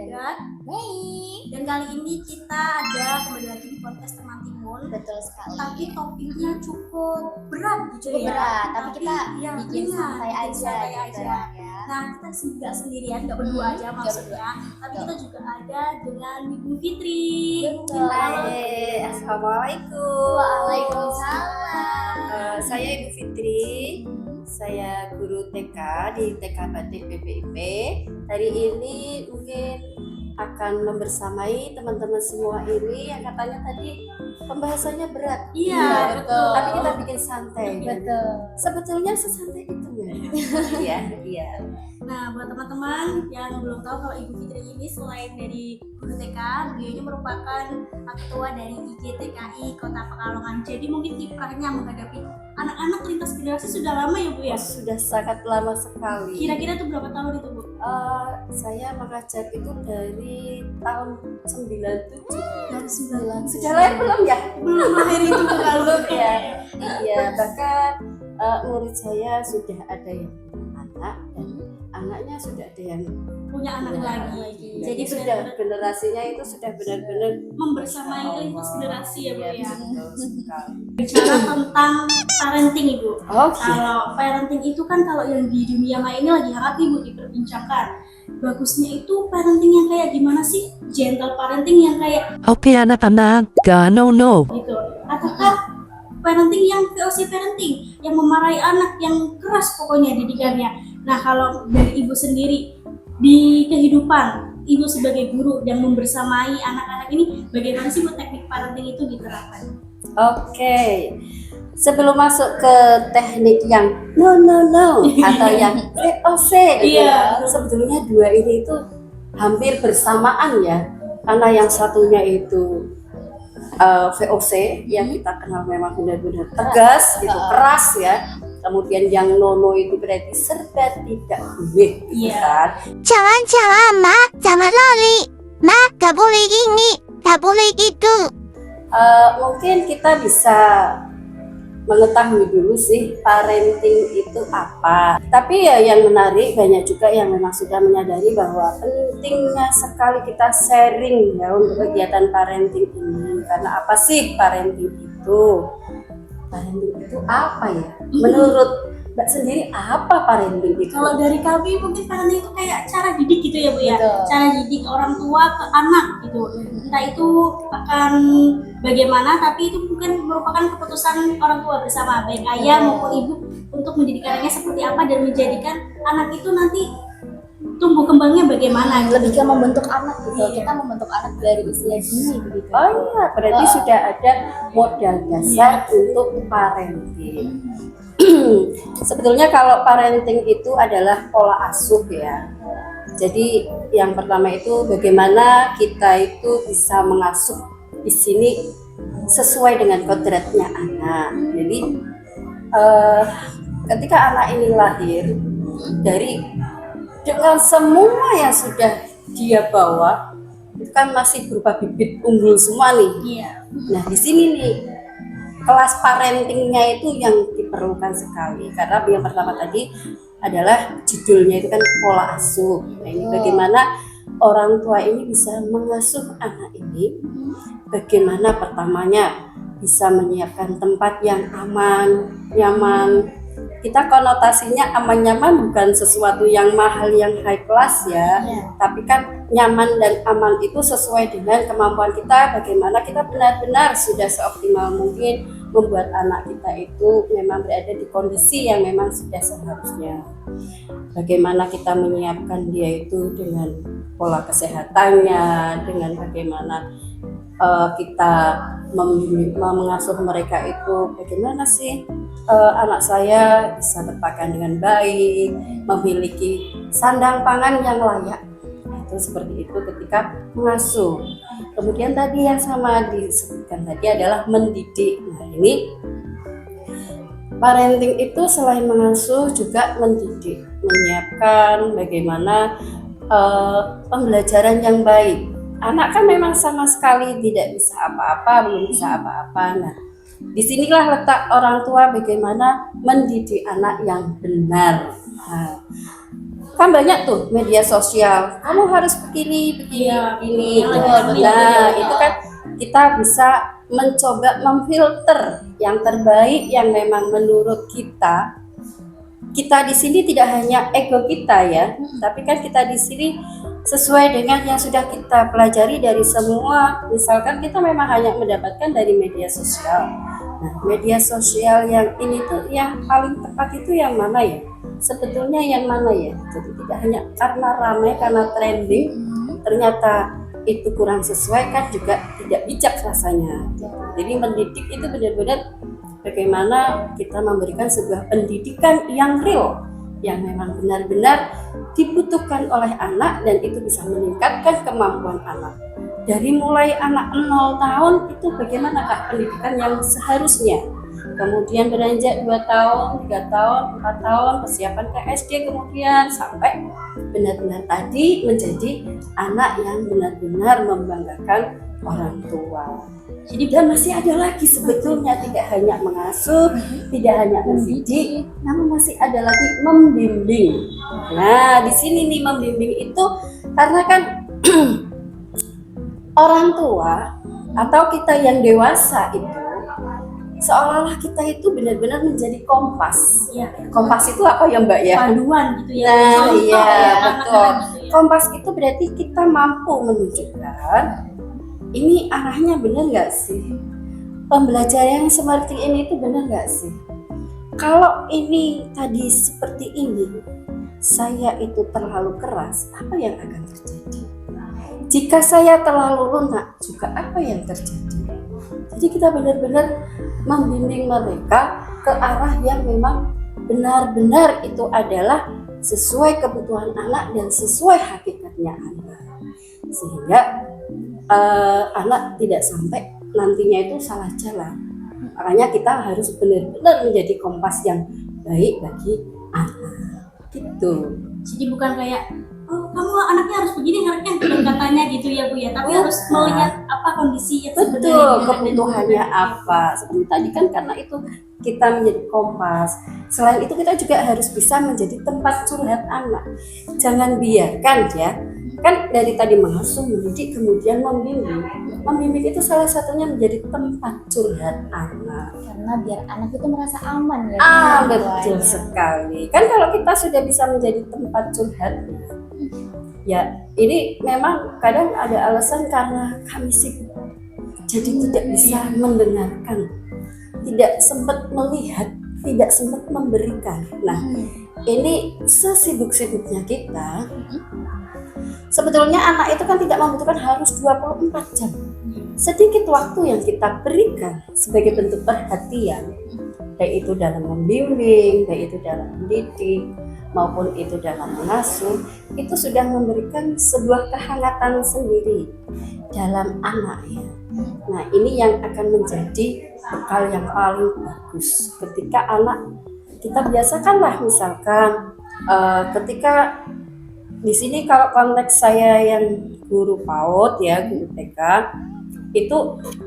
dan Baik, dan kali ini kita ada kembali lagi di podcast Teman Timun. betul sekali. Tapi topiknya cukup berat gitu Cukup ya. berat, tapi kita yang bikin ringan, santai bikin aja, santai gitu aja. ya. Nah, kita nggak sendirian, nggak berdua aja Nggak maksudnya. Tapi kita juga ada dengan Ibu Fitri. Betul. Hai, assalamualaikum. Waalaikumsalam. Saya Ibu Fitri. Saya guru TK di TK Batik BPIP. Hari ini mungkin akan membersamai teman-teman semua ini yang katanya tadi pembahasannya berat. Iya, betul. Tapi kita bikin santai. Betul. Sebetulnya sesantai itu ya. Iya. Nah, buat teman-teman yang belum tahu kalau Ibu Fitri ini selain dari guru TK, beliau ini merupakan ketua dari IJTKI Kota Pekalongan. Jadi mungkin kiprahnya menghadapi anak-anak lintas generasi sudah lama ya Bu ya? Sudah sangat lama sekali. Kira-kira tuh berapa tahun itu Bu? Saya mengajar itu dari tahun 97. Dari 9. Sudah lahir belum ya? Belum lahir itu Bu kalau Ya. Iya, bahkan murid saya sudah ada yang punya anak dan anaknya sudah ada yang punya anak lagi. Jadi sudah benar-benar generasinya itu sudah benar-benar membersamai lintas generasi ya Bu ya. betul sekali. Bicara tentang parenting Ibu. Oke. Kalau parenting itu kan kalau yang di dunia maya ini lagi hangat Ibu diperbincangkan. Bagusnya itu parenting yang kayak gimana sih? Gentle parenting yang kayak Oke anak-anak, no. gitu. Ataukah parenting yang VOC parenting yang memarahi anak yang keras pokoknya didikannya. Nah, kalau dari Ibu sendiri di kehidupan Ibu sebagai guru yang membersamai anak-anak ini, bagaimana sih Bu teknik parenting itu diterapkan? Oke. Sebelum masuk ke teknik yang no atau yang VOC gitu Iya. ya, sebetulnya dua ini itu hampir bersamaan ya. Karena yang satunya itu VOC yang kita kenal memang benar-benar tegas gitu, keras ya. Kemudian yang nono itu berarti serba tidak boleh gitu kan. Jangan ma, jangan lari. Ma, gak boleh gini, gak boleh gitu. Mungkin kita bisa mengetahui dulu sih parenting itu apa. Tapi ya yang menarik banyak juga yang memang sudah menyadari bahwa pentingnya sekali kita sharing ya untuk kegiatan parenting ini. Karena apa sih parenting itu? Parenting itu apa ya? Menurut Mbak sendiri apa parenting itu? Kalau dari kami mungkin parenting itu kayak cara didik gitu ya Bu ya. Betul. Cara didik orang tua ke anak gitu. Entah itu akan bagaimana, tapi itu mungkin merupakan keputusan orang tua bersama, baik ayah maupun ibu, untuk mendidik anaknya seperti apa dan menjadikan anak itu nanti tumbuh kembangnya bagaimana. Lebih ke membentuk anak gitu. Iya. Kita membentuk anak dari usia dini begitu. Oh iya, berarti sudah ada modal dasar untuk parenting. Sebetulnya kalau parenting itu adalah pola asuh ya. Jadi yang pertama itu bagaimana kita itu bisa mengasuh di sini sesuai dengan kodratnya anak. Jadi ketika anak ini lahir dari dengan semua yang sudah dia bawa itu kan masih berupa bibit unggul semua nih. Iya. Nah di sini nih kelas parentingnya itu yang diperlukan sekali karena yang pertama tadi adalah judulnya itu kan pola asuh. Nah ini bagaimana orang tua ini bisa mengasuh anak ini, bagaimana pertamanya bisa menyiapkan tempat yang aman, nyaman. Kita konotasinya aman nyaman bukan sesuatu yang mahal yang high class ya, tapi kan nyaman dan aman itu sesuai dengan kemampuan kita, bagaimana kita benar-benar sudah seoptimal mungkin membuat anak kita itu memang berada di kondisi yang memang sudah seharusnya. Bagaimana kita menyiapkan dia itu dengan pola kesehatannya, dengan bagaimana kita mengasuh mereka itu bagaimana sih anak saya bisa berpakaian dengan baik, memiliki sandang pangan yang layak. Itu seperti itu ketika mengasuh. Kemudian tadi yang sama disebutkan tadi adalah mendidik. Nah ini parenting itu selain mengasuh juga mendidik, menyiapkan bagaimana pembelajaran yang baik. Anak kan memang sama sekali tidak bisa apa-apa, belum bisa apa-apa. Nah, disinilah letak orang tua bagaimana mendidik anak yang benar. Nah, kan banyak tuh media sosial, kamu harus begini Iya, begini. yang Gitu. lagi Nah ya. itu kan kita bisa mencoba memfilter yang terbaik yang memang menurut kita. Kita di sini tidak hanya ego kita ya, tapi kan kita di sini sesuai dengan yang sudah kita pelajari dari semua. Misalkan kita memang hanya mendapatkan dari media sosial. Nah, media sosial yang ini tuh yang paling tepat itu yang mana ya? Sebetulnya yang mana ya? Jadi tidak hanya karena ramai, karena trending, ternyata itu kurang sesuai kan juga tidak bijak rasanya. Jadi mendidik itu benar-benar bagaimana kita memberikan sebuah pendidikan yang real, yang memang benar-benar dibutuhkan oleh anak dan itu bisa meningkatkan kemampuan anak. Dari mulai anak 0 tahun itu bagaimana Kak pendidikan yang seharusnya. Kemudian beranjak 2 tahun, 3 tahun, 4 tahun, persiapan ke SD kemudian sampai benar-benar tadi menjadi anak yang benar-benar membanggakan orang tua. Jadi dan masih ada lagi sebetulnya tidak hanya mengasuh, tidak hanya mendidik, namun masih ada lagi membimbing. Nah, di sini nih membimbing itu karena kan orang tua atau kita yang dewasa itu seolah-olah kita itu benar-benar menjadi kompas. Iya. Kompas itu apa ya Mbak ya? Panduan gitu ya. Nah, Contoh iya, ya, betul. anak-anak gitu ya. Kompas itu berarti kita mampu menunjukkan ini arahnya benar nggak sih? Pembelajaran yang seperti ini itu benar nggak sih? Kalau ini tadi seperti ini, saya itu terlalu keras, apa yang akan terjadi? Jika saya terlalu lunak, juga apa yang terjadi? Jadi kita benar-benar membimbing mereka ke arah yang memang benar-benar itu adalah sesuai kebutuhan anak dan sesuai hakikatnya anak. Sehingga anak tidak sampai nantinya itu salah jalan. Makanya kita harus benar-benar menjadi kompas yang baik bagi anak. Gitu. Jadi bukan kayak oh kamu anaknya harus begini anaknya katanya gitu ya Bu ya, tapi harus melihat apa kondisi yang Betul, sebenarnya. kebutuhannya apa. Seperti tadi kan karena itu kita menjadi kompas. Selain itu kita juga harus bisa menjadi tempat curhat anak. Jangan biarkan ya. Kan dari tadi mengasuh, mendidik, kemudian membimbing. Membimbing itu salah satunya menjadi tempat curhat anak. Karena biar anak itu merasa aman ya. Betul sekali. Kan kalau kita sudah bisa menjadi tempat curhat, ya ini memang kadang ada alasan karena kami sibuk. Jadi tidak bisa mendengarkan, tidak sempat melihat, tidak sempat memberikan. Nah, ini sesibuk-sibuknya kita, sebetulnya anak itu kan tidak membutuhkan harus 24 jam. Sedikit waktu yang kita berikan sebagai bentuk perhatian, baik itu dalam membimbing, baik itu dalam mendidik, maupun itu dalam mengasuh, itu sudah memberikan sebuah kehangatan sendiri dalam anaknya. Nah, ini yang akan menjadi bekal yang paling bagus ketika anak kita biasakanlah misalkan ketika di sini kalau konteks saya yang guru PAUD ya, guru TK, itu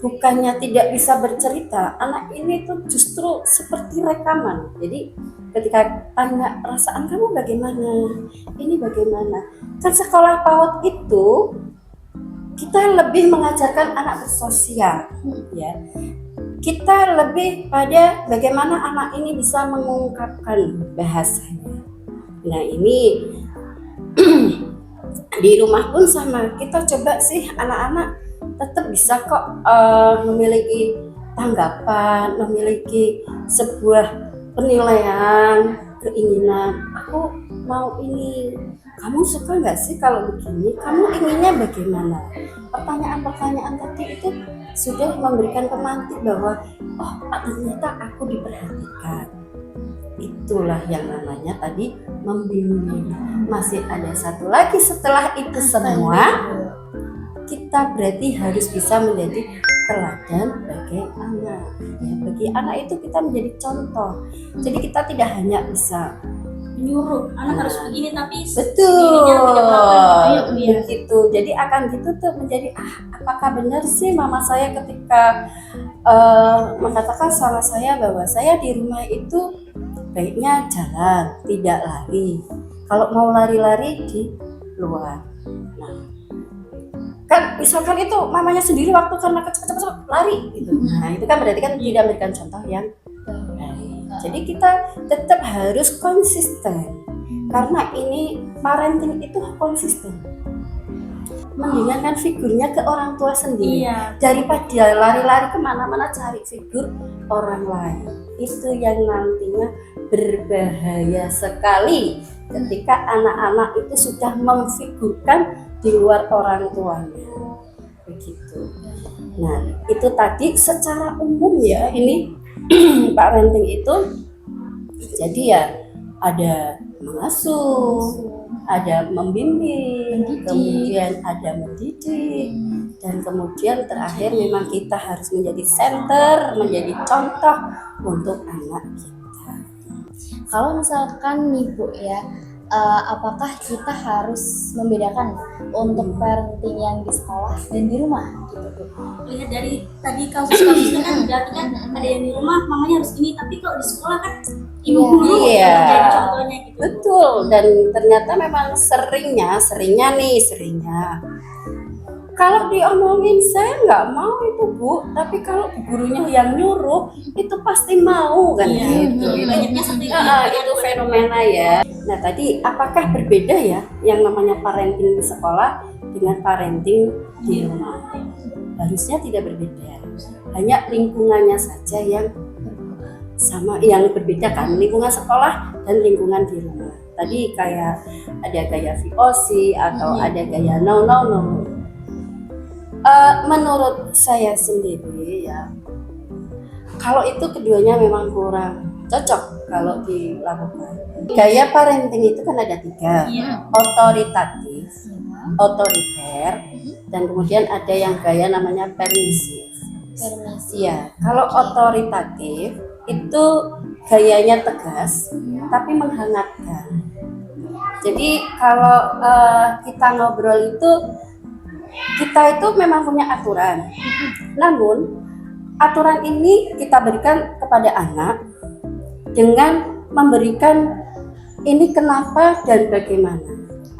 bukannya tidak bisa bercerita, anak ini tuh justru seperti rekaman. Jadi ketika tanya perasaan kamu bagaimana, ini bagaimana, kan sekolah PAUD itu kita lebih mengajarkan anak bersosial, ya. Kita lebih pada bagaimana anak ini bisa mengungkapkan bahasanya. Nah ini di rumah pun sama, kita coba sih anak-anak tetap bisa kok memiliki tanggapan, memiliki sebuah penilaian, keinginan. Aku mau ini, kamu suka nggak sih kalau begini? Kamu inginnya bagaimana? Pertanyaan-pertanyaan tadi itu sudah memberikan pemantik bahwa oh ternyata aku diperhatikan. Itulah yang namanya tadi membimbing. Masih ada satu lagi setelah itu semua, kita berarti harus bisa menjadi teladan bagi anak. Ya, bagi anak itu kita menjadi contoh. Jadi kita tidak hanya bisa Menyuruh anak harus begini tapi betul dirinya tidak melakukan itu ya Bu ya. begitu. Jadi akan gitu tuh menjadi apakah benar sih mama saya ketika mengatakan sama saya bahwa saya di rumah itu baiknya jalan, tidak lari. Kalau mau lari-lari di luar. Nah, kan misalkan itu mamanya sendiri waktu karena cepet-cepet lari gitu. Nah, itu kan berarti kan tidak memberikan contoh yang baik. Jadi kita tetap harus konsisten. Karena ini parenting itu konsisten. Mendingan kan figurnya ke orang tua sendiri daripada lari-lari kemana-mana cari figur orang lain. Itu yang nantinya berbahaya sekali ketika anak-anak itu sudah memfigurkan di luar orang tuanya. Begitu. Nah, itu tadi secara umum ya, ini parenting itu jadi ya ada mengasuh, ada membimbing, kemudian ada mendidik, dan kemudian terakhir memang kita harus menjadi center, menjadi contoh untuk anak kita. Kalau misalkan nih Bu ya, apakah kita harus membedakan untuk parenting yang di sekolah dan di rumah gitu Bu? Lihat dari tadi kasus-kasusnya kan berarti kan ada yang di rumah mamanya harus ini, tapi kalau di sekolah kan ibu guru Iya. yang jadi contohnya gitu. Betul, dan ternyata memang seringnya kalau diomongin saya nggak mau itu Bu, tapi kalau gurunya yang nyuruh itu pasti mau kan gitu. Banyaknya seperti Itu fenomena ya. Nah tadi apakah berbeda ya yang namanya parenting di sekolah dengan parenting di rumah? Harusnya tidak berbeda, hanya lingkungannya saja yang sama, yang berbeda kan, lingkungan sekolah dan lingkungan di rumah. Tadi kayak ada gaya VOC atau ada gaya no. Menurut saya sendiri ya, kalau itu keduanya memang kurang cocok kalau dilakukan. Gaya parenting itu kan ada 3, otoritatif, otoriter, dan kemudian ada yang gaya namanya permisif. Iya, kalau otoritatif itu gayanya tegas tapi menghangatkan. Jadi kalau kita ngobrol itu, kita itu memang punya aturan. Namun aturan ini kita berikan kepada anak dengan memberikan ini kenapa dan bagaimana.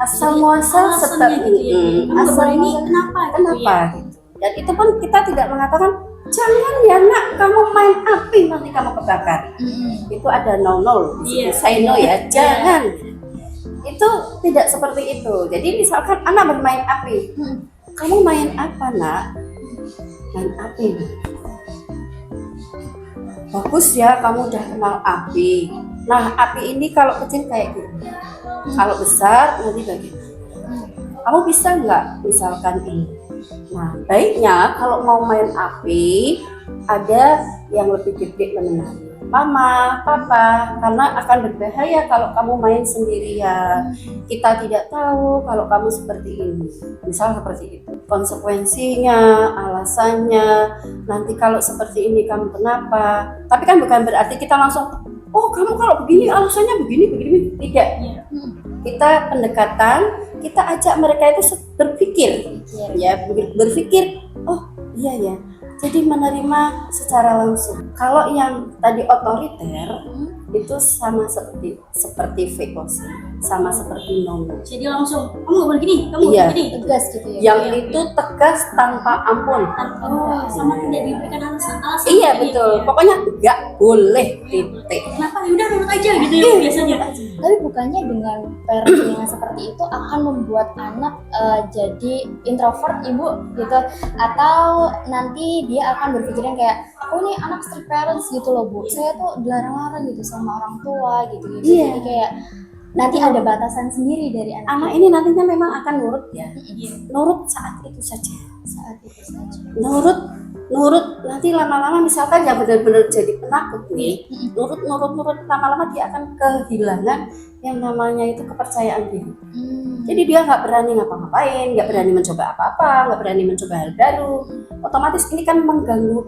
Asal muasal seperti ini. Asal ini kenapa gitu ya. gitu. Dan itu pun kita tidak mengatakan jangan ya nak, kamu main api nanti kamu kebakar. Itu ada no di situ. Say no ya, jangan. Itu tidak seperti itu. Jadi misalkan anak bermain api, kamu main apa nak? Main api. Bagus ya, kamu udah kenal api. Nah, api ini kalau kecil kayak gini, kalau besar nanti bagaimana? Kamu bisa nggak misalkan ini? Nah, baiknya kalau mau main api, ada yang lebih gede menemani. Mama, papa, karena akan berbahaya kalau kamu main sendirian. Kita tidak tahu kalau kamu seperti ini. Misal seperti itu. Konsekuensinya, alasannya, nanti kalau seperti ini kamu kenapa? Tapi kan bukan berarti kita langsung, oh kamu kalau begini alasannya begini. Tidak. Kita pendekatan, kita ajak mereka itu berpikir. Ya, berpikir, oh iya ya. Jadi menerima secara langsung. Kalau yang tadi otoriter itu sama seperti VOC, sama seperti nono. Jadi langsung kamu nggak boleh gini, kamu nggak boleh gini. Tegas gitu ya. Yang itu tegas tanpa ampun. Sama tidak diberikan alasan. Iya betul. Pokoknya nggak boleh titik. Kenapa? Yaudah nurut aja gitu ya biasanya. Tapi bukannya dengan parenting yang seperti itu akan membuat anak jadi introvert ibu gitu, atau nanti dia akan berpikiran kayak aku nih anak strict parents gitu loh Bu, saya tuh dilarang-larang gitu sama orang tua gitu. Jadi kayak nanti ada batasan sendiri dari anak. Anak ini nantinya memang akan nurut ya. Nurut saat itu saja. Nurut nanti lama-lama misalkan yang benar-benar jadi penakut nih, nurut lama-lama dia akan kehilangan yang namanya itu kepercayaan diri. Jadi dia nggak berani ngapa-ngapain, nggak berani mencoba apa-apa, nggak berani mencoba hal baru. Otomatis ini kan mengganggu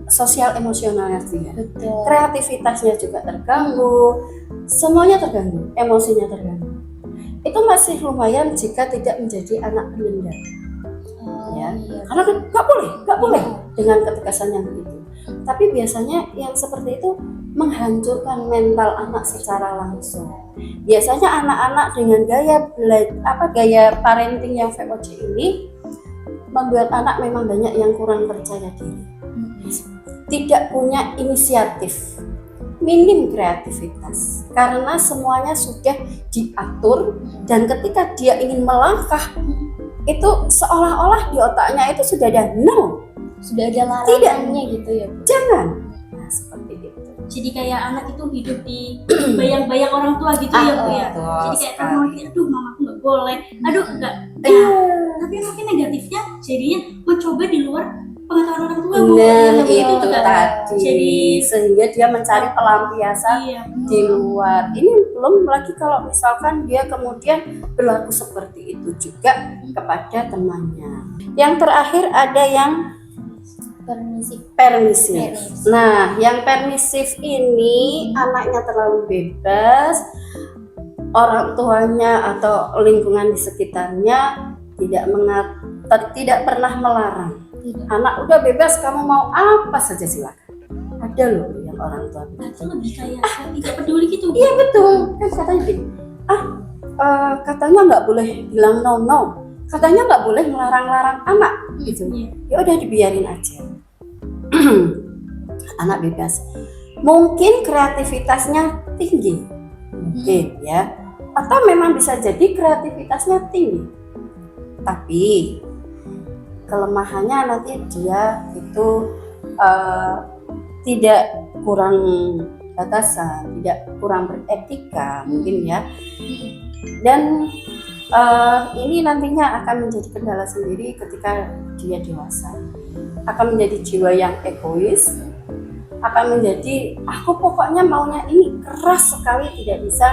sosial emosionalnya dia. Betul. Kreativitasnya juga terganggu, semuanya terganggu, emosinya terganggu. Itu masih lumayan jika tidak menjadi anak penendam. Ya, karena nggak boleh dengan ketegasan yang begitu. Tapi biasanya yang seperti itu menghancurkan mental anak secara langsung. Biasanya anak-anak dengan gaya parenting yang VOC ini membuat anak memang banyak yang kurang percaya diri, tidak punya inisiatif, minim kreativitas, karena semuanya sudah diatur, dan ketika dia ingin melangkah itu seolah-olah di otaknya itu sudah ada no, Sudah ada larangannya gitu ya Bu. jangan. Nah, seperti itu. Jadi kayak anak itu hidup di bayang-bayang orang tua gitu ya Bu ya. betul Jadi kayak sekali. kamu mikir, aduh mamaku nggak boleh, aduh enggak. Iya. Tapi mungkin negatifnya jadinya mencoba di luar pengetahuan orang tua Bu. Nah, Yang itu juga. tadi. Jadi- Sehingga dia mencari pelampiasan Iya. di luar. Ini belum lagi kalau misalkan dia kemudian berlaku seperti itu juga kepada temannya. Yang terakhir ada yang Permisif. permisif. Permisif. Nah, yang permisif ini anaknya terlalu bebas, orang tuanya atau lingkungan di sekitarnya tidak pernah melarang. Tidak. Anak udah bebas, kamu mau apa saja silakan. Ada loh yang orang tua Nah, itu begitu. lebih kayak tidak peduli gitu Bu. Iya betul, kan katanya gini, katanya nggak boleh bilang no, katanya nggak boleh melarang-larang anak gitu. Iya. Ya udah dibiarin aja. Anak bebas. Mungkin kreativitasnya tinggi, mungkin ya, atau memang bisa jadi kreativitasnya tinggi, tapi kelemahannya nanti dia itu tidak kurang batasan, tidak kurang beretika mungkin ya. Dan ini nantinya akan menjadi kendala sendiri ketika dia dewasa. Akan menjadi jiwa yang egois, akan menjadi aku pokoknya maunya ini, keras sekali, tidak bisa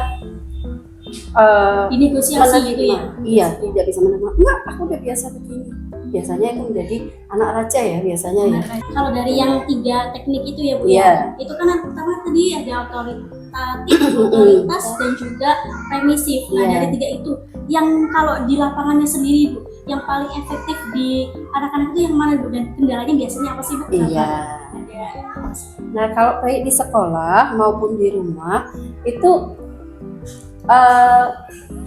Dinegosiasi gitu ya. Iya, tidak bisa menerima. Enggak, aku udah biasa begini. Biasanya itu menjadi anak raja ya biasanya ya. Kalau dari yang 3 teknik itu ya Bu Iya. ya, itu kan yang pertama tadi ada otoritas dan juga permisif. Nah Iya. dari 3 itu, yang kalau di lapangannya sendiri Bu, yang paling efektif di anak-anak itu yang mana Bu, dan kendalanya biasanya apa sih Bu? Iya. Ada. Nah, kalau baik di sekolah maupun di rumah itu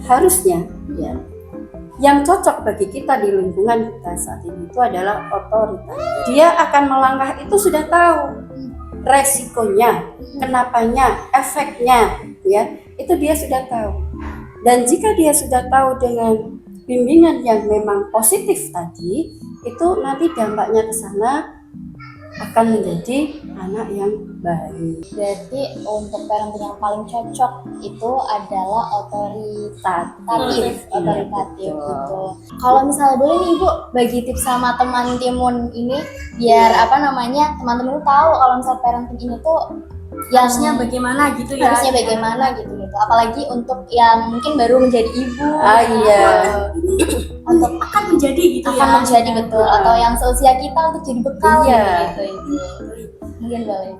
harusnya ya, yang cocok bagi kita di lingkungan kita saat ini itu adalah otoritas. Dia akan melangkah itu sudah tahu resikonya, kenapanya, efeknya, ya itu dia sudah tahu. Dan jika dia sudah tahu dengan bimbingan yang memang positif tadi, itu nanti dampaknya ke sana akan menjadi anak yang baik. Berarti untuk parenting yang paling cocok itu adalah otoritatif Betul. gitu. Kalau misalnya boleh nih Ibu bagi tips sama teman Timun ini biar teman-teman itu tahu kalau misalnya parenting ini tuh Harusnya bagaimana gitu ya? harusnya bagaimana gitu. Apalagi untuk yang mungkin baru menjadi ibu. Iya. Untuk akan menjadi gitu ya. Akan menjadi betul atau yang seusia kita untuk jadi bekal Iya. gitu. Mungkin boleh.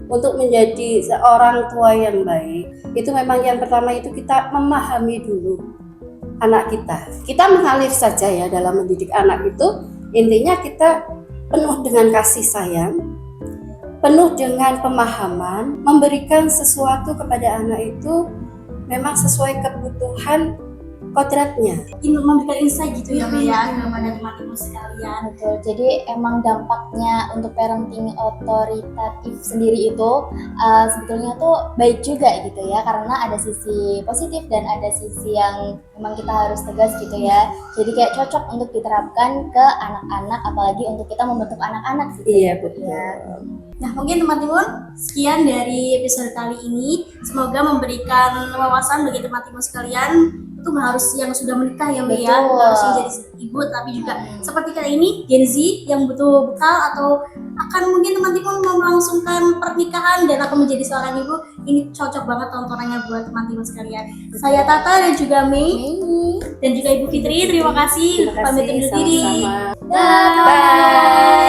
Untuk menjadi seorang tua yang baik, itu memang yang pertama itu kita memahami dulu anak kita. Kita mengalir saja ya dalam mendidik anak itu, intinya kita penuh dengan kasih sayang, penuh dengan pemahaman, memberikan sesuatu kepada anak itu memang sesuai kebutuhan kodratnya. Memberikan insight gitu ya Bu ya kepada teman-teman sekalian. Betul. Jadi emang dampaknya untuk parenting otoritatif sendiri itu sebetulnya tuh baik juga gitu ya, karena ada sisi positif dan ada sisi yang memang kita harus tegas gitu ya. Jadi kayak cocok untuk diterapkan ke anak-anak, apalagi untuk kita membentuk anak-anak gitu. Iya, betul. Ya. Nah mungkin teman-teman sekian dari episode kali ini, semoga memberikan wawasan bagi teman-teman sekalian. Itu nggak harus yang sudah menikah ya Mbak ya, Betul. nggak harus yang jadi ibu, tapi juga seperti kita ini Gen Z yang butuh bekal atau akan mungkin teman-teman mau melangsungkan pernikahan dan akan menjadi seorang ibu, ini cocok banget tontonannya buat teman-teman sekalian. Saya Tata dan juga Mei dan juga Ibu Fitri, terima kasih. Terima Pamit kasih, undur diri. sama-sama. Bye. Bye.